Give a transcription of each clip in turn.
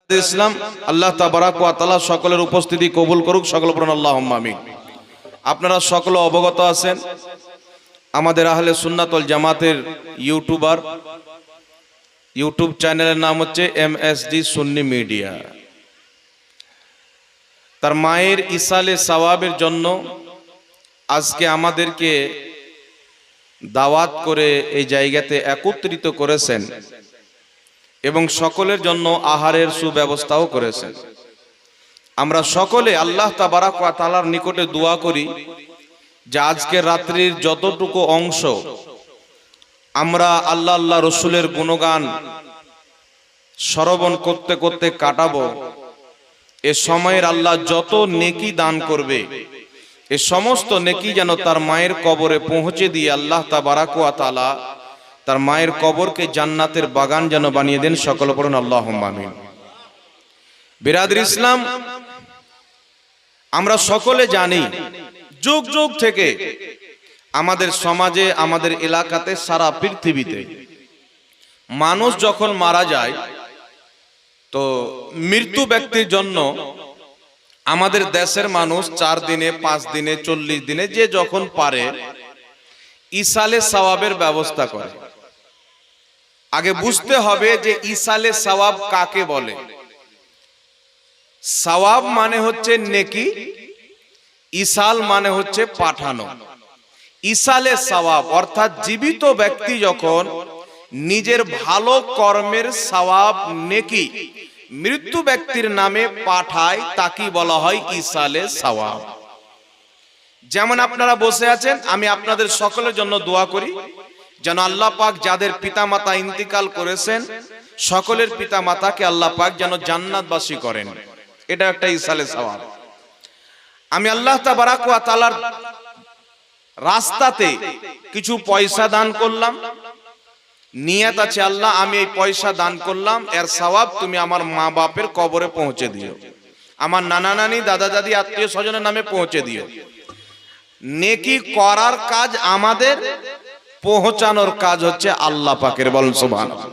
ইসলাম আল্লাহ তাবারাক ওয়া তাআলা সকলের উপস্থিতি কবুল করুক, সকল পড়ুন আল্লাহুম্মা আমিন। আপনারা সকলে অবগত আছেন আমাদের আহলে সুন্নাত ওয়াল জামাতের ইউটিউব চ্যানেলের নাম হচ্ছে এমএসডি সুন্নি মিডিয়া। তার মায়ের ইসালে সওয়াবের জন্য আজকে আমাদেরকে দাওয়াত করে এই জায়গাতে একত্রিত করেছেন এবং সকলের জন্য আহারের সুব্যবস্থাও করেছেন। আমরা সকলে আল্লাহ তাবারাক ওয়া তাআলার নিকটে দোয়া করি যে আজকের রাত্রির যতটুকু অংশ আমরা আল্লাহ রসুলের গুণগান শ্রবণ করতে করতে কাটাবো, এ সময়ের আল্লাহ যত নেকি দান করবে এ সমস্ত নেকি যেন তার মায়ের কবরে পৌঁছে দিয়ে আল্লাহ তাবারাক ওয়া তাআলা তার মায়ের কবরকে জান্নাতের বাগান যেন বানিয়ে দেন। সকল পড়ুন আল্লাহুম্মা আমিন। বিরাদর ইসলাম, আমরা সকলে জানি যুগ যুগ থেকে আমাদের সমাজে, আমাদের এলাকাতে, সারা পৃথিবীতে মানুষ যখন মারা যায় তো মৃত্যু ব্যক্তির জন্য আমাদের দেশের মানুষ 4 দিনে, 5 দিনে, 40 দিনে যে যখন পারে ইসালে সওয়াবের ব্যবস্থা করে। আগে বুঝতে হবে যে ইসালে সওয়াব কাকে বলে। সওয়াব মানে হচ্ছে নেকি, ইসাল মানে হচ্ছে পাঠানো। ইসালে সওয়াব অর্থাৎ জীবিত ব্যক্তি যখন নিজের ভালো কর্মের সওয়াব নেকি মৃত্যু ব্যক্তির নামে পাঠায় তাকে বলা হয় ইসালে সওয়াব। যেমন আপনারা বসে আছেন, আমি আপনাদের সকলের জন্য দোয়া করি যেন আল্লাহ পাক যাদের পিতামাতা ইন্তিকাল করেছেন সকলের পিতামাতাকে আল্লাহ পাক যেন জান্নাতবাসী করেন। এটা একটা ইসালে সওয়াব। আমি আল্লাহ তাবারাক ওয়া তাআলার রাস্তাতে কিছু পয়সা দান করলাম, নিয়ত আছে আল্লাহ আমি এই পয়সা দান করলাম, এর সওয়াব তুমি আমার মা বাপের কবরে পৌঁছে দিও, আমার নানা নানি, দাদা দাদি, আত্মীয় স্বজনের নামে পৌঁছে দিও। নেকি করার কাজ আমাদের, পৌঁছানোর কাজ হচ্ছে আল্লাহ পাকের। বলেন সুবহানাল্লাহ।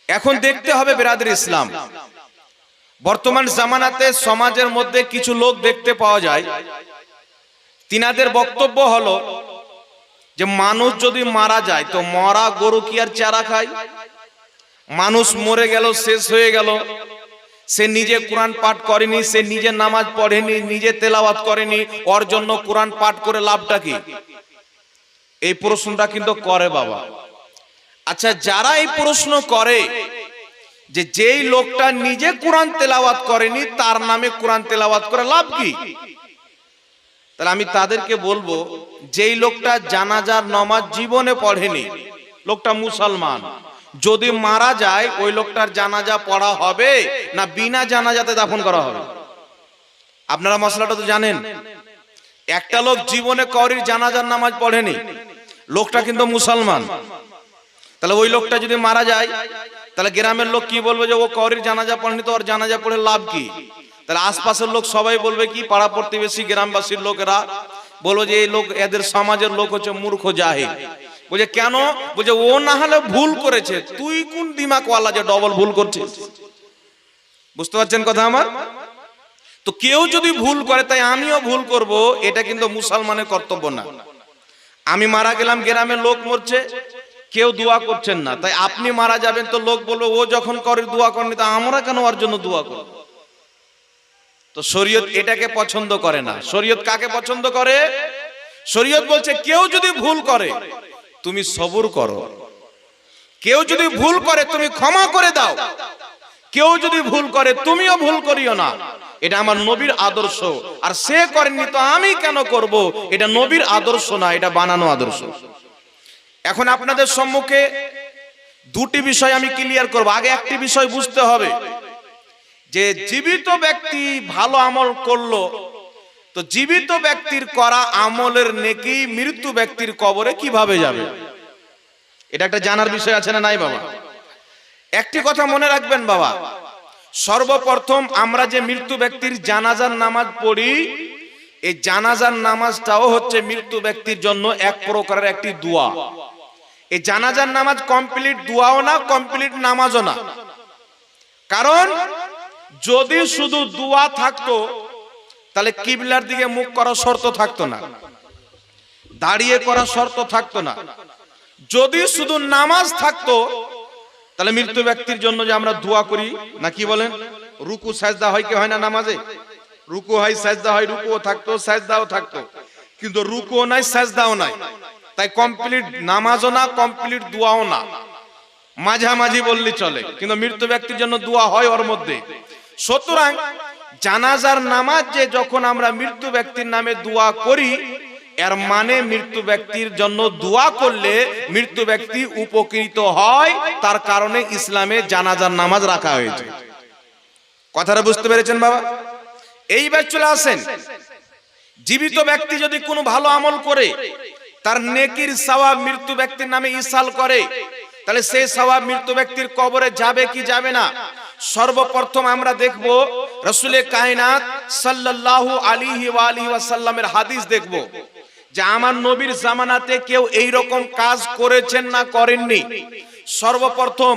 এখন দেখতে হবে বিরাদর ইসলাম, বর্তমান জামানাতে সমাজের মধ্যে কিছু লোক দেখতে পাওয়া যায়, তিনাদের বক্তব্য হলো যে মানুষ যদি মারা যায় তো মরা গরু কি আর চারা খায়? মানুষ মরে গেল, শেষ হয়ে গেল, সে নিজে কোরআন পাঠ করেনি, সে নিজে নামাজ পড়েনি, নিজে তেলাওয়াত করেনি, ওর জন্য কোরআন পাঠ করে লাভটা কি? এই প্রশ্নটা কিন্তু করে বাবা। আচ্ছা, যারা এই প্রশ্ন করে যে যেই লোকটা নিজে কোরআন তেলাওয়াত করেনি তার নামে কোরআন তেলাওয়াত করে লাভ কি, তাহলে আমি তাদেরকে বলবো যেই লোকটা জানাজার নামাজ জীবনে পড়েনি, লোকটা মুসলমান, যদি মারা যায় ওই লোকটার জানাজা পড়া হবে না বিনা জানাজাতে দাফন করা হবে? আপনারা মশলাটা তো জানেন। একটা লোক জীবনে কওরির জানাজার নামাজ পড়েনি, লোকটা কিন্তু মুসলমান, তাহলে ওই লোকটা যদি মারা যায় তাহলে গ্রামের লোক কি বলবে যে ও কওরির জানাজা পড়েনি, তো ওর জানাজা পড়ে লাভ কি? তাহলে আশপাশের লোক সবাই বলবে কি, পাড়া প্রতিবেশী গ্রামবাসীর লোকেরা বলবো যে এই লোক, এদের সমাজের লোক হচ্ছে মূর্খ জাহিল। বলছে কেন? বলছে ও না হলে ভুল করেছে, তুই কোন দিমাগওয়ালা যে ডবল ভুল করছিস? বুঝতে পারছেন কথা আমার? তো কেউ যদি ভুল করে তাই আমিও ভুল করব, এটা কিন্তু মুসলমানের কর্তব্য না। আমি মারা গেলাম, গ্রামের লোক মরছে, কেউ দোয়া করছেন না, তাই আপনি মারা যাবেন তো লোক বলবে ও যখন করে দোয়া করেনি তা আমরা কেন ওর জন্য দোয়া করব? তো শরীয়ত এটাকে পছন্দ করে না। শরীয়ত কাকে পছন্দ করে? শরীয়ত বলছে কেউ যদি ভুল করে তুমি সবুর করো, কেউ যদি ভুল করে তুমি ক্ষমা করে দাও, কেউ যদি ভুল করে তুমিও ভুল করিও না। এটা আমার নবীর আদর্শ, আর সে করেনি তো আমি কেন করব? এটা নবীর আদর্শ না, এটা বানানো আদর্শ। এখন আপনাদের সম্মুখে দুটি বিষয় আমি ক্লিয়ার করব। আগে একটি বিষয় বুঝতে হবে যে জীবিত ব্যক্তি ভালো আমল করলো তো জীবিত ব্যক্তির করা আমলের নেকি মৃত্যু ব্যক্তির কবরে কিভাবে যাবে, এটা একটা জানার বিষয় আছে না নাই বাবা? একটি কথা মনে রাখবেন বাবা, সর্বপ্রথম আমরা যে মৃত্যু ব্যক্তির জানাজার নামাজ পড়ি, এই জানাজার নামাজটাও হচ্ছে মৃত্যু ব্যক্তির জন্য এক প্রকারের একটি দোয়া। এই জানাজার নামাজ কমপ্লিট দোয়াও না, কমপ্লিট নামাজও না। কারণ যদি শুধু দোয়া থাকতো তাহলে কিবলার দিকে মুখ করা শর্ত থাকতো না, দাঁড়িয়ে করা শর্ত থাকতো না। যদি শুধু নামাজ থাকতো তাহলে মৃত্যু ব্যক্তির জন্য যে আমরা দোয়া করি না, কি বলেন, রুকু সাজদা হয় কি হয় না নামাজে? রুকু হয়, সাজদা হয়, রুকুও থাকতো, সাজদাও থাকতো, কিন্তু রুকুও নাই, সাজদাও নাই, তাই কমপ্লিট নামাজও না, কমপ্লিট দোয়াও না, মাঝামাঝি বললে চলে। কিন্তু মৃত্যু ব্যক্তির জন্য দোয়া হয় ওর মধ্যে। সুতরাং জানাজার নামাজ যে যখন আমরা মৃত্যু ব্যক্তির নামে দোয়া করি, এর মানে মৃত্যু ব্যক্তির জন্য দোয়া করলে মৃত্যু ব্যক্তি উপকৃত হয়, তার কারণে ইসলামে জানাজার নামাজ রাখা হয়েছে। কথাটা বুঝতে পেরেছেন বাবা? এইবার চলে আসেন, জীবিত ব্যক্তি যদি কোনো ভালো আমল করে তার নেকির সওয়াব মৃত্যু ব্যক্তির নামে ইসাল করে, তাহলে সেই সওয়াব মৃত্যু ব্যক্তির কবরে যাবে কি যাবে না? সর্বপ্রথম আমরা দেখব রাসূলে কায়নাত সাল্লাল্লাহু আলাইহি ওয়া আলিহি ওয়াসাল্লামের হাদিস দেখব যে আমার নবীর জামানাতে কেউ এই রকম কাজ করেছেন না করেননি। সর্বপ্রথম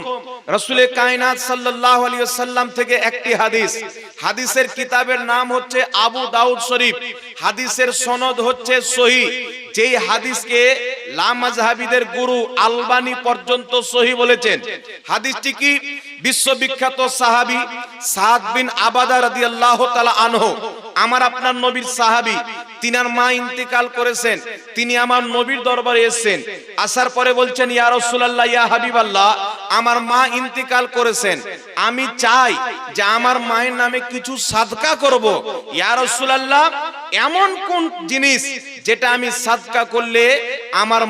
রাসূলে কায়নাত সাল্লাল্লাহু আলাইহি ওয়াসাল্লাম থেকে একটি হাদিস, হাদিসের কিতাবের নাম হচ্ছে আবু দাউদ শরীফ, হাদিসের সনদ হচ্ছে সহিহ। যেই হাদিসকে লামাযহাবিদের গুরু আলবানী পর্যন্ত সহিহ বলেছেন। হাদিসটি কি? বিশ্ববিখ্যাত সাহাবী সাদ বিন আবাদা রাদিয়াল্লাহু তাআলা আনহু, আমার আপনার নবীর সাহাবী, তিনার মা ইন্তেকাল করেছেন, তিনি আমার নবীর দরবারে এসেছেন। আসার পরে বলছেন, ইয়া রাসূলুল্লাহ, ইয়া হাবিবাল্লাহ, আমার মা ইন্তেকাল করেছেন, আমি চাই যে আমার মায়ের নামে কিছু সাদকা করব। ইয়া রাসূলুল্লাহ, এমন কোন জিনিস যেটা আমি সাদকা করলে আমার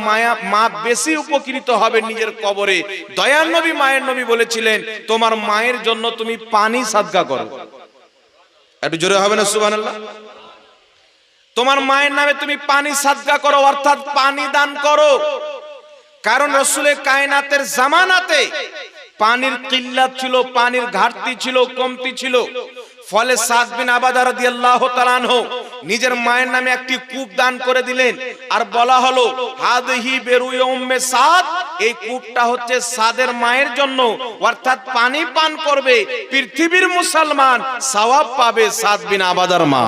মা বেশি উপকৃত হবে নিজের কবরে? দয়ার নবী মায়ের নবী বলেছিলেন, তোমার মায়ের জন্য তুমি পানি সাদকা করো। একটু জোরে হবে না সুবহানাল্লাহ? তোমার মায়ের নামে তুমি পানি সাদকা করো, অর্থাৎ পানি দান করো। কারণ রাসূলে কায়নাতের জামানাতে পানির কিল্লাত ছিল, পানির ঘাটতি ছিল, কমতি ছিল। ফলে সাদ বিন আবাদা রাদিয়াল্লাহু তাআলা আনহু নিজের মায়ের নামে একটি কূপ দান করে দিলেন, আর বলা হলো হাদিহি বেরুয়ে উম্মে সাদ, এই কূপটা হচ্ছে সাদের মায়ের জন্য, অর্থাৎ পানি পান করবে পৃথিবীর মুসলমান, সওয়াব পাবে সাদ বিন আবাদার মা।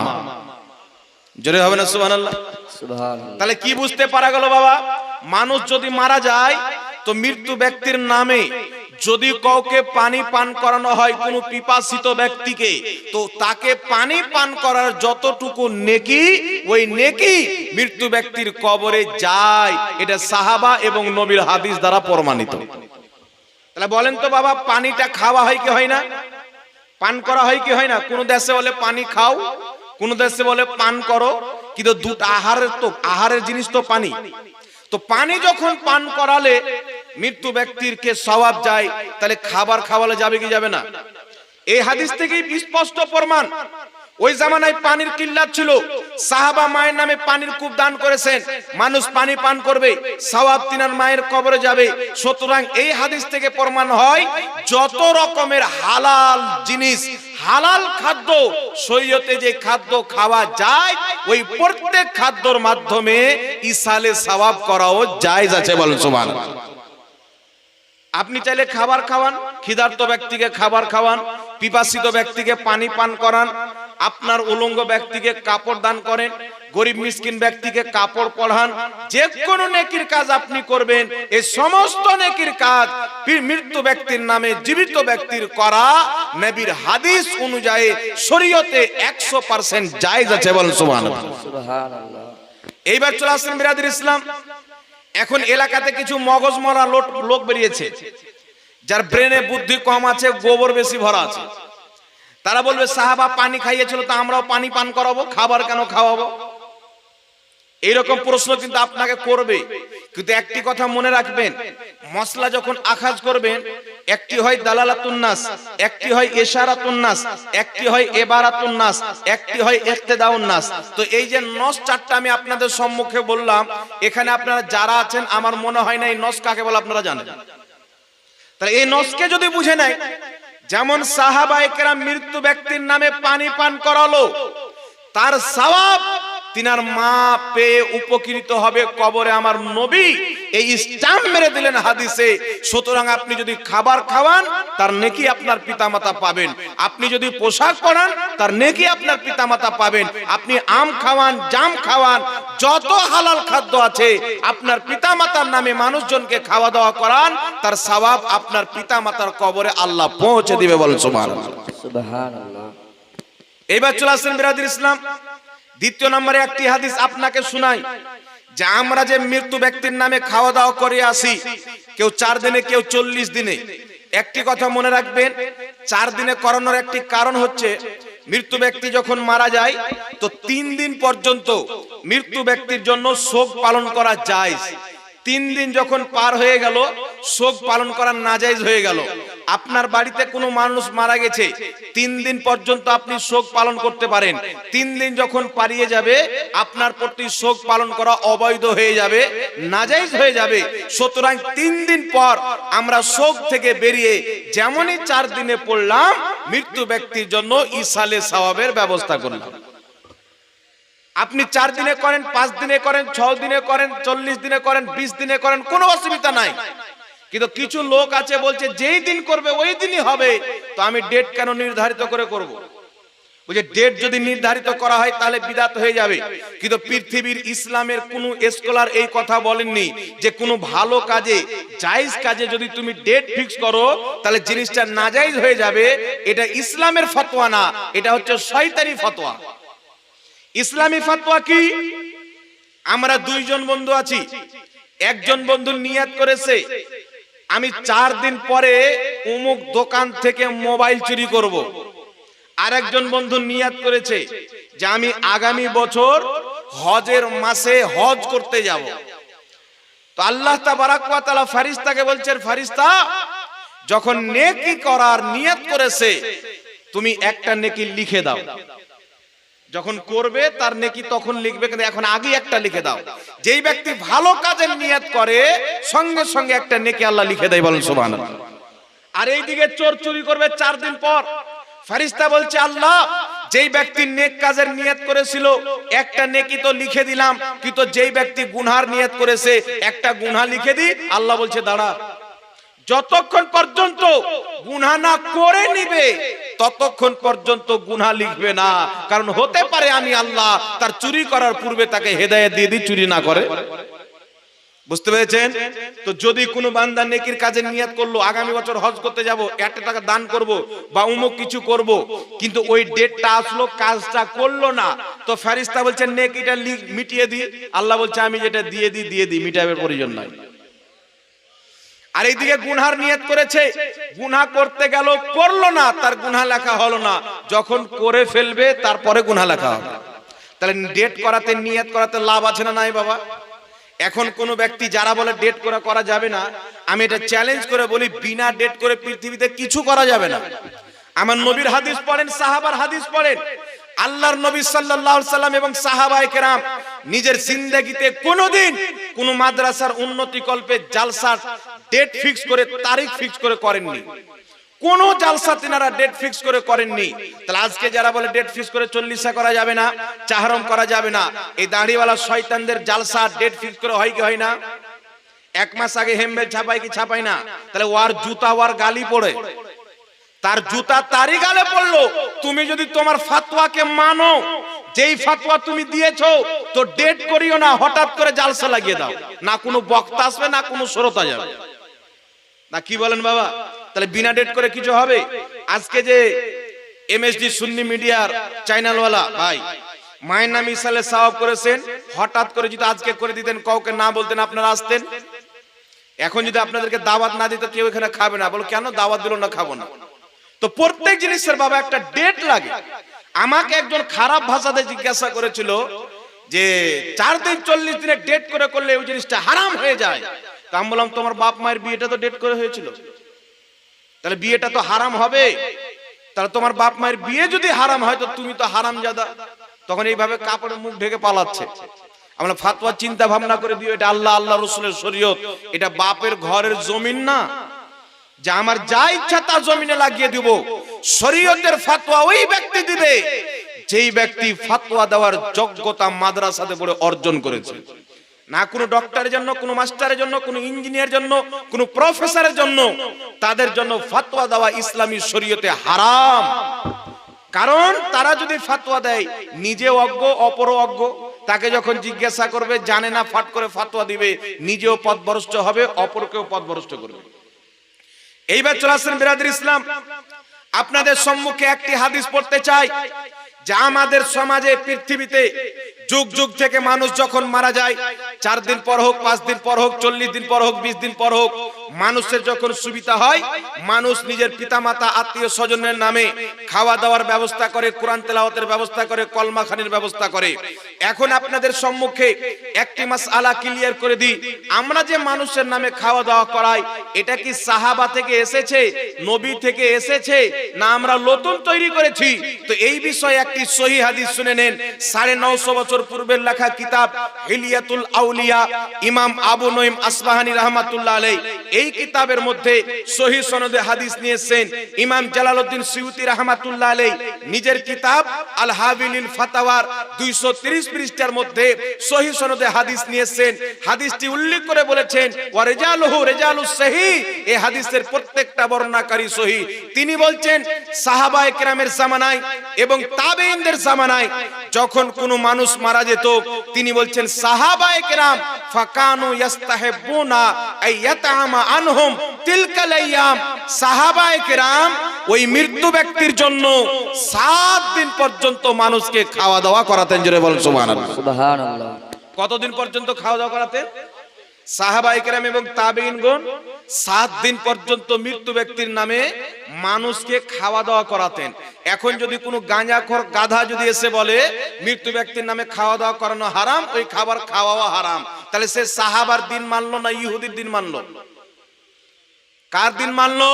জোরে হবে না সুবহানাল্লাহ? সুবহানাল্লাহ। তাহলে কি বুঝতে পারা গেল বাবা? মানুষ যদি মারা যায় তো মৃত্যু ব্যক্তির নামে যদি কাউকে পানি পান করানো হয়, কোনো পিপাসিত ব্যক্তিকে, তো তাকে পানি পান করার যতটুকু নেকি, ওই নেকি মৃত্যু ব্যক্তির কবরে যায়। এটা সাহাবা এবং নবীর হাদিস দ্বারা প্রমাণিত। তাহলে বলেন তো বাবা, পানিটা খাওয়া হয় কি হয় না? পান করা হয় কি হয় না? কোন দেশে বলে পানি খাও, কোন দেশে বলে পান করো, কিন্তু দুটো আহারের জিনিস তো পানি। তো পানি যখন পান করালে মৃত্যু ব্যক্তির কে সওয়াব যায়, তাহলে খাবার খাওয়ালে যাবে কি যাবে না? এই হাদিস থেকেই স্পষ্ট প্রমাণ। ওই জামানায় পানির কিল্লাত ছিল, সাহাবা মায়ের নামে পানির কূপ দান করেছেন, মানুষ পানি পান করবে, সওয়াব তিনার মায়ের কবরে যাবে। সুতরাং এই হাদিস থেকে প্রমাণ হয় যত রকমের হালাল জিনিস, হালাল খাদ্য, শরীয়তে যে খাদ্য খাওয়া যায়, ওই প্রত্যেক খাদ্যর মাধ্যমে ইসালে সওয়াব করাও জায়েজ আছে। বলেন সুবহানাল্লাহ। আপনি চাইলে খাবার খাওয়ান, ক্ষুধার্ত ব্যক্তিকে খাবার খাওয়ান, পিপাসিত ব্যক্তিকে পানি পান করান, আপনার উলঙ্গ ব্যক্তিকে কাপড় দান করেন, গরিব মিসকিন ব্যক্তিকে কাপড় পরান, যে কোনো নেকির কাজ আপনি করবেন। এই সমস্ত নেকির কাজ মৃত্যু ব্যক্তির নামে জীবিত ব্যক্তির করা নবীর হাদিস অনুযায়ী শরীয়তে 100% জায়েজ আছে। বলেন সুবহানাল্লাহ। এইবার চলে আসেন বিরাদর ইসলাম। এখন এলাকাতে কিছু মগজ মরা লোক বেরিয়েছে, যার ব্রেনে বুদ্ধি কম আছে, গোবর বেশি ভরা আছে। তারা বলবে সাহাবা পানি খাইয়েছিল, তো আমরাও পানি পান করাবো, খাবার কেন খাওয়াবো? এইরকম প্রশ্ন কিন্তু আপনাকে করবে। কিন্তু একটি কথা মনে রাখবেন, মশলা যখন আখাজ করবেন, একটি হয় দালালাতুন নাস, একটি হয় ইশারাতুন নাস, একটি হয় ইবারাতুন নাস, একটি হয় ইক্তেদাউন নাস। তো এই যে নস চারটা আমি আপনাদের সম্মুখে বললাম, এখানে আপনারা যারা আছেন আমার মনে হয় না এই নস কাকে বলে আপনারা জানেন। তাহলে এই নসকে যদি বুঝে নেয়, যেমন সাহাবায়ে কেরাম মৃত্যু ব্যক্তির নামে পানি পান করালো, তার সওয়াব তিনার মা পেয়ে উপকৃত হবে কবরে। আমার নবী এই স্টাম্প মেরে দিলেন হাদিসে। সুতরাং আপনি যদি খাবার খাওয়ান তার নেকি আপনার পিতামাতা পাবেন, আপনি যদি পোশাক পরান তার নেকি আপনার পিতামাতা পাবেন, আপনি আম খাওয়ান, জাম খাওয়ান, যত হালাল খাদ্য আছে আপনার পিতামাতার নামে মানুষজনকে খাওয়া দাওয়া করান, তার সওয়াব আপনার পিতামাতার কবরে আল্লাহ পৌঁছে দিবে। বলেন সুবহানাল্লাহ। সুবহানাল্লাহ। এইবার চলে আসেন বিরাদর ইসলাম, দ্বিতীয় নম্বরে একটি হাদিস আপনাকে শুনাই যে আমরা যে মৃত্যু ব্যক্তির নামে খাওয়া দাওয়া করে আসি, কেউ 4 দিনে, কেউ 40 দিনে। একটি কথা মনে রাখবেন, 4 দিনে করানোর একটি কারণ হচ্ছে মৃত্যু ব্যক্তি যখন মারা যায় তো 3 দিন পর্যন্ত মৃত্যু ব্যক্তির জন্য শোক পালন করা জায়েজ। 3 দিন যখন পার হয়ে গেল শোক পালন করা নাজায়েজ হয়ে গেল। আপনার বাড়িতে কোনো মানুষ মারা গেছে, 3 দিন পর্যন্ত আপনি শোক পালন করতে পারেন। 3 দিন যখন পারিয়ে যাবে আপনার প্রতি শোক পালন করা অবৈধ হয়ে যাবে, নাজায়েজ হয়ে যাবে। সুতরাং 3 দিন পর আমরা শোক থেকে বেরিয়ে যেমনই 4 দিনে পড়লাম, মৃত্যু ব্যক্তির জন্য ইসালে সওয়াবের ব্যবস্থা করলাম। আপনি 4 দিনে করেন, 5 দিনে করেন, 6 দিনে করেন, 40 দিনে করেন, 20 দিনে করেন, কোনো অসুবিধা নাই। কিন্তু কিছু লোক আছে বলছে যেই দিন করবে ওই দিনই হবে, তো আমি ডেট কেন নির্ধারিত করে করব? বুঝে, ডেট যদি নির্ধারিত করা হয় তাহলে বিদআত হয়ে যাবে। কিন্তু পৃথিবীর ইসলামের কোনো স্কলার এই কথা বলেননি যে কোনো ভালো কাজে, জায়েজ কাজে যদি তুমি ডেট ফিক্স করো তাহলে জিনিসটা নাজায়েজ হয়ে যাবে। এটা ইসলামের ফতোয়া না, এটা হচ্ছে শয়তানি ফতোয়া। ইসলামী ফতোয়া কি? আমরা 2 জন বন্ধু আছি, একজন বন্ধু নিয়ত করেছে আমি 4 দিন পরে অমুক দোকান থেকে মোবাইল চুরি করব। আরেকজন বন্ধু নিয়ত করেছে যে আমি আগামী বছর হজের মাসে হজ করতে যাব। তো আল্লাহ তাবারাক ওয়া তাআলা ফেরেশতাকে বলছেন, ফেরেশতা যখন নেকি করার নিয়ত করেছে তুমি একটা নেকি লিখে দাও, যখন করবে তার নেকি তখন লিখবে, কিন্তু এখন আগে একটা লিখে দাও। যেই ব্যক্তি ভালো কাজের নিয়ত করে সঙ্গে সঙ্গে একটা নেকি আল্লাহ লিখে দেয়। বলেন সুবহানাল্লাহ। আর এইদিকে চোর চুরি করবে 4 দিন পর, ফেরেশতা বলছে আল্লাহ যেই ব্যক্তি নেক কাজের নিয়ত করেছিল একটা নেকি তো লিখে দিলাম, কিন্তু যেই ব্যক্তি গুনার নিয়ত করেছে একটা গুনাহ লিখে দি। আল্লাহ বলছে দাঁড়া, যতক্ষণ পর্যন্ত গুনাহ না করে নিবে ততক্ষণ পর্যন্ত গুনাহ লিখবে না, কারণ হতে পারে আমি আল্লাহ তার চুরি করার পূর্বে তাকে হেদায়েত দিয়ে দিই চুরি না করে। বুঝতে পেরেছেন? তো যদি কোনো বান্দা নেকির কাজে নিয়ত করলো আগামী বছর হজ করতে যাব, 1 টাকা দান করব বা অমুক কিছু করব, কিন্তু ওই ডেটটা আসলো কাজটা করলো না, তো ফেরেশতা বলছেন নেকিটা মিটিয়ে দি। আল্লাহ বলছে আমি যেটা দিয়ে দিই, মিটাবের প্রয়োজন নাই। আর এইদিকে গুনার নিয়ত করেছে, গুনাহ করতে গেল করলো না, তার গুনাহ লেখা হলো না, যখন করে ফেলবে তারপরে গুনাহ লেখা হবে। তাহলে ডেট করাতে, নিয়ত করাতে লাভ আছে না নাই বাবা? এখন কোন ব্যক্তি যারা বলে ডেট করে করা যাবে না, আমি এটা চ্যালেঞ্জ করে বলি বিনা ডেট করে পৃথিবীতে কিছু করা যাবে না। আমার নবীর হাদিস পড়েন, সাহাবার হাদিস পড়েন, আল্লাহর নবী সাল্লাল্লাহু আলাইহি সাল্লাম এবং সাহাবায়ে কেরাম নিজের জিন্দেগিতে কোনোদিন কোন মাদ্রাসার উন্নতি কল্পে জালসার ডেট ফিক্স করে, তারিখ ফিক্স করে করেননি। কোন জালসা তিনারা ডেট ফিক্স করে করেননি। তাহলে আজকে যারা বলে ডেট ফিক্স করে 40 করা যাবে না, চাহরম করা যাবে না, এই দাড়িওয়ালা শয়তানদের জালসা ডেট ফিক্স করে হয় কি হয় না? 1 মাস আগে হেমবেল ছাপায় কি ছাপায় না? তাহলে ওয়ার জুতা ওয়ার গালি পড়ে, তার জুতা তারই গালে পড়লো। তুমি যদি তোমার ফতোয়াকে মানো, যেই ফতোয়া তুমি দিয়েছো, তো ডেট করিও না, হঠাৎ করে জালসা লাগিয়ে দাও, না কোনো বক্তা আসবে না কোনো শ্রোতা যাবে না। কি বলেন বাবা? তাহলে বিনা ডেট করে কিছু হবে? আজকে যে এমএসডি সুন্নি মিডিয়ার চ্যানেলওয়ালা ভাই মায়ের নামে ইসালে সওয়াব করেছেন, হঠাৎ করে যদি আজকে করে দিতেন, কাউকে না বলতেন, আপনারা আসতেন। এখন যদি আপনাদেরকে দাওয়াত না দিত কেউ এখানে খাবে না, বলো কেন দাওয়াত দিল না, খাবো না। তো প্রত্যেক জিনিসের বাবা একটা ডেট লাগে। আমাকে একজন খারাপ ভাষাতে জিজ্ঞাসা করেছিল যে 4 দিন 40 দিনে ডেট করে করলে ওই জিনিসটা হারাম হয়ে যায়। তা আমি বললাম তোমার বাপ মায়ের বিয়েটা তো ডেট করে হয়েছিল, তাহলে বিয়েটা তো হারাম হবে। তাহলে তোমার বাপ মায়ের বিয়ে যদি হারাম হয় তো তুমি তো হারামজাদা। তখন এইভাবে কাপড়ে মুখ ঢেকে পালাচ্ছে। আমরা ফতোয়া চিন্তা ভাবনা করে দিও, এটা আল্লাহ আল্লাহ রাসূলের শরীয়ত, এটা বাপের ঘরের জমিন না যে আমার যা ইচ্ছা তা জমিনে লাগিয়ে দিব। শরীয়তের ফতোয়া ওই ব্যক্তি দিবে যেই ব্যক্তি ফতোয়া দেওয়ার যোগ্যতা মাদ্রাসাতে পড়ে অর্জন করেছে, না কোনো ডক্টরের জন্য, কোনো মাস্টারের জন্য, কোনো ইঞ্জিনিয়ারের জন্য, কোনো প্রফেসরের জন্য। তাদের জন্য ফতোয়া দেওয়া ইসলামী শরীয়তে হারাম। কারণ তারা যদি ফতোয়া দেয়, নিজে অজ্ঞ অপর অজ্ঞ, তাকে যখন জিজ্ঞাসা করবে জানে না, ফাট করে ফতোয়া দিবে, নিজেও পথভ্রষ্ট হবে, অপরকেও পথভ্রষ্ট করবে। এইবার চলে আসেন বিরাদর ইসলাম, আপনাদের সম্মুখে একটি হাদিস পড়তে চাই, যা আমাদের সমাজে, পৃথিবীতে যুগ যুগ থেকে মানুষ যখন মারা যায়, 4 দিন পর হোক, 5 দিন পর হোক, 40 দিন পর হোক, 20 দিন পর হোক, মানুষের যখন সুবিধা হয়, মানুষ নিজের পিতামাতা আত্মীয় স্বজনের নামে খাওয়া দাওয়ার ব্যবস্থা করে, কোরআন তেলাওয়াতের ব্যবস্থা করে, কলমা খানির ব্যবস্থা করে। এখন আপনাদের সম্মুখে একটি মাসআলা ক্লিয়ার করে দিই, আমরা যে মানুষের নামে খাওয়া দাওয়া করাই, এটা কি সাহাবা থেকে এসেছে, নবী থেকে এসেছে, না আমরা নতুন তৈরি করেছি? তো এই বিষয়ে একটি সহিহ হাদিস শুনে নেন। 950 বছর পূর্বের লেখা কিতাব হিলিয়াতুল আউলিয়া, ইমাম আবু নঈম আসবাহানী রাহমাতুল্লাহ আলাইহি, এই কিতাবের মধ্যে সহিহ সনদে হাদিস নিয়েছেন ইমাম জালালউদ্দিন সিউতি রাহমাতুল্লাহ আলাইহি নিজের কিতাব আল হাবিলিল ফাতাওয়ার 230 পৃষ্ঠার মধ্যে সহিহ সনদে হাদিস নিয়েছেন। হাদিসটি উল্লেখ করে বলেছেন ওয়া রিজালুহু রিজালুস সহিহ, এই হাদিসের প্রত্যেকটা বর্ণনাকারী সহিহ। তিনি বলছেন সাহাবায়ে কেরামের জামানায় এবং তাবেঈনদের জামানায় যখন কোনো মানুষ মারা যেত, তিনি বলছেন সাহাবায়ে কেরাম ফাকানু ইস্তাহিবুনা আইয়াতামা আনহুম তিলকাল আইয়াম, সাহাবায়ে কেরাম ওই মৃত্যু ব্যক্তির জন্য 7 দিন পর্যন্ত মানুষকে খাওয়া দাওয়া করাতেন। জোরে বলেন সুবহানাল্লাহ। সুবহানাল্লাহ। কতদিন পর্যন্ত খাওয়া দাওয়া করাতেন? সাহাবায়ে কেরাম এবং তাবেঈনগণ 7 দিন পর্যন্ত মৃত্যু ব্যক্তির নামে মানুষকে খাওয়া দাওয়া করাতেন। এখন যদি কোনো গাঁজাখোর গাধা যদি এসে বলে মৃত্যু ব্যক্তির নামে খাওয়া দাওয়া করানো হারাম, ওই খাবার খাওয়াও হারাম, তাহলে সে সাহাবার দিন মানলো না ইহুদির দিন মানলো? কার দিন মানলো?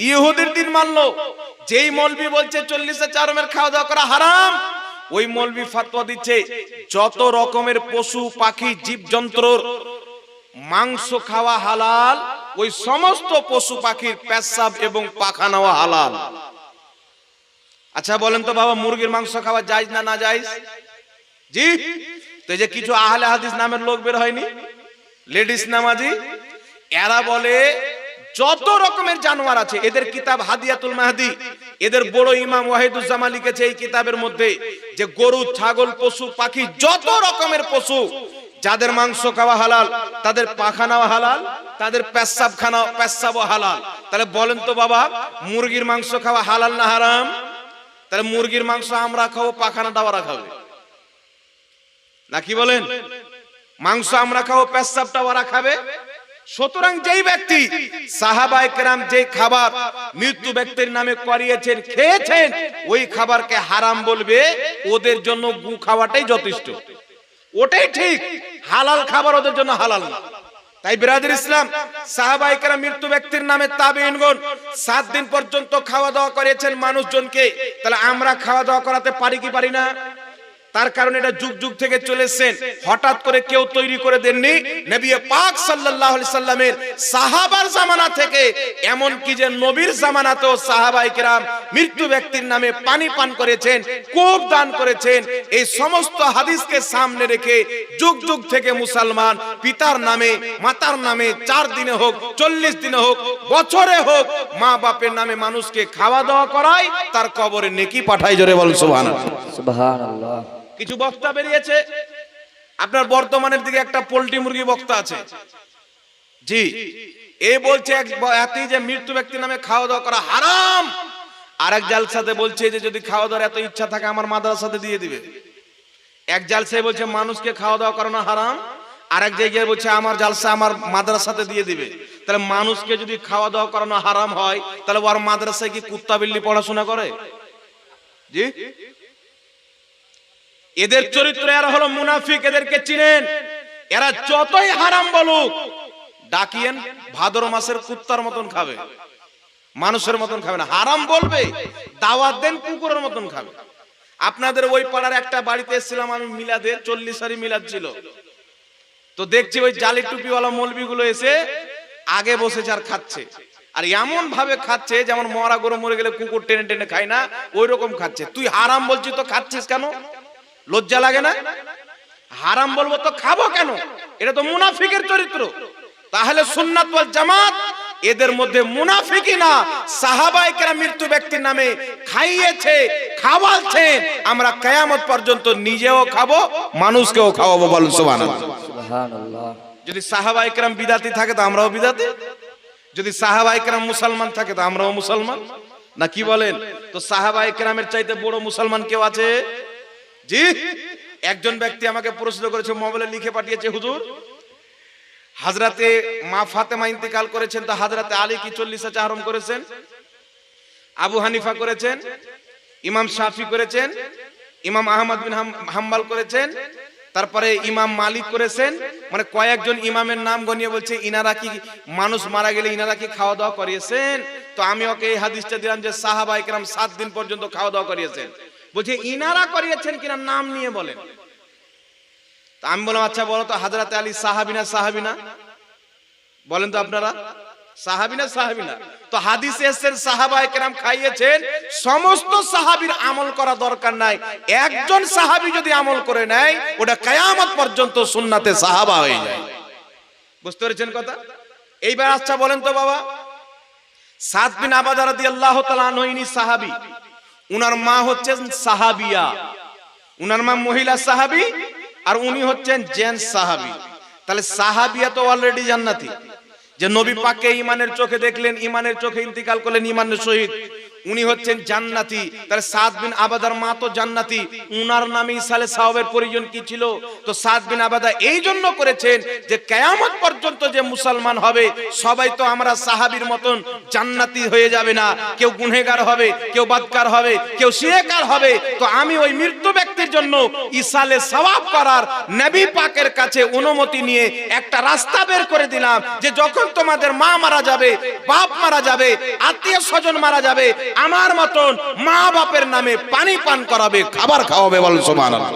ইহুদির দিন মানলো। যেই মৌলবি বলছে 40 চারমের খাওয়া দাওয়া করা হারাম, ওই মৌলবি ফতোয়া দিচ্ছে যত রকমের পশু পাখি জীবজন্তুর মাংস খাওয়া হালাল, ওই সমস্ত পশু পাখির পেশাব এবং পাখানাও হালাল। আচ্ছা বলেন তো বাবা, মুরগির মাংস খাওয়া জায়েজ না না জায়েজ? জি। তো এই যে কিছু আহলে হাদিস নামের লোক বের হয়নি, লেডিস নামাজি, এরা বলে যত রকমের জানোয়ার আছে, এদের কিতাব হাদিয়াতুল মাহদি, এদের বড় ইমাম ওয়াহিদুজ্জামান লিখেছে এই কিতাবের মধ্যে যে গরু ছাগল পশু পাখি যত রকমের পশু যাদের মাংস খাওয়া হালাল, তাদের পাখানাও হালাল, তাদের পেশাবও হালাল। তাহলে বলেন তো বাবা, মুরগির মাংস খাওয়া হালাল না হারাম? তাহলে মুরগির মাংস আমরা খাবো, পাখানাটা ওরা খাবে নাকি বলেন? মাংস আমরা খাবো, পেশাবটা ওরা খাবে। সুতরাং যেই ব্যক্তি সাহাবায়ে কেরাম যে খাবার মৃত্যু ব্যক্তির নামে করিয়েছেন, খেয়েছেন, ওই খাবারকে হারাম বলবে, ওদের জন্য গু খাওয়াটাই যথেষ্ট, ওটাই ঠিক। হালাল খাবার ওদের জন্য হালাল না। তাই বিরাদর ইসলাম, সাহাবায়ে কেরাম মৃত্যু ব্যক্তির নামে তাবেঈনগণ 7 দিন পর্যন্ত খাওয়া দাওয়া করেছেন মানুষজনকে। তাহলে আমরা খাওয়া দাওয়া করাতে পারি কি পারি না? তার কারণ এটা যুগ যুগ থেকে চলেছেন, হঠাৎ করে কেউ তৈরি করে দেননি। নবী পাক সাল্লাল্লাহু আলাইহি সাল্লামের সাহাবার জামানা থেকে, এমন কি যে নবীর জামানাতেও সাহাবায়ে কেরাম মৃত্যু ব্যক্তির নামে পানি পান করেছেন, কূপ দান করেছেন। এই সমস্ত হাদিসকে সামনে রেখে যুগ যুগ থেকে মুসলমান পিতার নামে মাতার নামে 4 দিনে হোক 40 দিনে হোক বছরে হোক মা বাপের নামে মানুষকে খাওয়া দাওয়া করায়, তার কবরে নেকি পাঠায়। জোরে বল সুবহানাল্লাহ। সুবহানাল্লাহ। কিছু বক্তা বেরিয়েছে, আপনার বর্তমানের দিকে একটা পোল্ট্রি মুরগি বক্তা আছে, জি, এ বলছে এতই যে মৃত্যু ব্যক্তির নামে খাওয়া দাওয়া করা হারাম। আরেক জালসাতে বলছে যে যদি খাওয়া দাওয়ার এত ইচ্ছা থাকে আমার মাদ্রাসাতে দিয়ে দিবে। এক জালসায় বলছে মানুষকে খাওয়া দাওয়া করানো হারাম, আরেক জায়গায় বলছে আমার জালসা আমার মাদ্রাসাতে দিয়ে দিবে। তাহলে মানুষকে যদি খাওয়া দাওয়া করানো হারাম হয়, তাহলে ওর মাদ্রাসায় কি কুত্তা বিল্লি পড়াশোনা করে? জি। এদের চরিত্র, এরা হলো মুনাফিক, এদেরকে চিনেন। এরা যতই হারাম বলুক, ডাকিয়েন ভাদর মাসের কুত্তার মতন খাবে, মানুষের মতন খাবে না। হারাম বলবে, দাওয়াত দেন কুকুরের মতন খাবে। আপনাদের ওই পাড়ার একটা বাড়িতে এসেছিলাম আমি মিলাদে, 40 মিলাদ ছিল। তো দেখছি ওই জালি টুপিওয়ালা মৌলবিগুলো এসে আগে বসেছে আর খাচ্ছে, আর এমন ভাবে খাচ্ছে যেমন মরা গরু মরে গেলে কুকুর টেনে টেনে খায় না, ওই রকম খাচ্ছে। তুই হারাম বলছিস তো খাচ্ছিস কেন? লজ্জা লাগে না? হারাম বলবো তো খাবো কেন? এটা তো মুনাফিকের চরিত্র। তাহলে সুন্নাত ওয়াল জামাত এদের মধ্যে মুনাফিকি না, সাহাবায়ে কেরাম মৃত্যু ব্যক্তির নামে খাইয়েছে, খাওয়ালছেন। আমরা কিয়ামত পর্যন্ত নিজেও খাবো, মানুষকেও খাওয়াবো। বলুন সুবহানাল্লাহ। সুবহানাল্লাহ। যদি সাহাবায়ে কেরাম বিদাতি থাকে তো আমরাও বিদাতি, যদি সাহাবায়ে কেরাম মুসলমান থাকে তো আমরাও মুসলমান, না কি বলেন? তো সাহাবায়ে কেরামের চাইতে বড় মুসলমান কেউ আছে? জি। একজন ব্যক্তি আমাকে প্রশ্ন করেছে, মোবাইলে লিখে পাঠিয়েছে, হুজুর হযরতে মা ফাতেমা ইন্তেকাল করেছেন, তো হযরতে আলী কি 40 হারাম করেছেন? আবু হানিফা করেছেন, ইমাম শাফি করেছেন, ইমাম আহমদ বিন হাম্বল করেছেন, তারপরে ইমাম মালিক করেছেন। মানে কয়েকজন ইমামের নাম গনিয়ে বলছে ইনারা কি মানুষ মারা গেলে ইনারা কি খাওয়া দাওয়া করিয়েছেন? তো আমি ওকে এই হাদিসটা দিলাম যে সাহাবায়ে কেরাম 7 দিন পর্যন্ত খাওয়া দাওয়া করিয়েছেন। বলছে ইনারা করিয়েছেন কিনা নাম নিয়ে বলেন। তা আমি বললাম আচ্ছা বলো তো হযরত আলী সাহাবী না সাহাবী না? বলেন তো আপনারা, সাহাবী না সাহাবী না? তো হাদিসে এসেছে সাহাবায়ে কেরাম খাইয়েছেন। সমস্ত সাহাবীর আমল করা দরকার নাই, একজন সাহাবী যদি আমল করে নেয় ওটা কিয়ামত পর্যন্ত সুন্নাতে সাহাবা হয়ে যায়। বুঝতে পেরেছেন কথা? এইবার আচ্ছা বলেন তো বাবা, সাদ বিন আবাদা রাদিয়াল্লাহু তাআলা আনহু ইনি সাহাবী, উনার মা হচ্ছেন সাহাবিয়া, উনার মা মহিলা সাহাবী আর উনি হচ্ছেন জেন্টস সাহাবী। তাহলে সাহাবিয়া তো অলরেডি জান্নাতি, যে নবী পাককে ঈমানের চোখে দেখলেন, ঈমানের চোখে ইন্তিকাল করলেন, ঈমানের শহীদ, উনি হচ্ছেন জান্নাতি। তাহলে সাদ বিন আবাদার মা তো জান্নাতি, উনার নামে ইসালে সাহাবের পরিজন কি ছিল? তো সাদ বিন আবাদা এই জন্য করেছেন যে কিয়ামত পর্যন্ত যে মুসলমান হবে সবাই তো আমরা সাহাবীর মতন জান্নাতি হয়ে যাবে না, কেউ গুনাহগার হবে, কেউ বদকার হবে, কেউ শিরকার হবে। তো আমি ওই মৃত্যু ব্যক্তির জন্য ইসালে সওয়াব করার নবী পাকের কাছে অনুমতি নিয়ে একটা রাস্তা বের করে দিলাম যে যখন তোমাদের মা মারা যাবে, বাপ মারা যাবে, আত্মীয় স্বজন মারা যাবে, আমার মতন মা বাপের নামে পানি পান করাবে, খাবার খাওয়াবে। বল সুবহানাল্লাহ।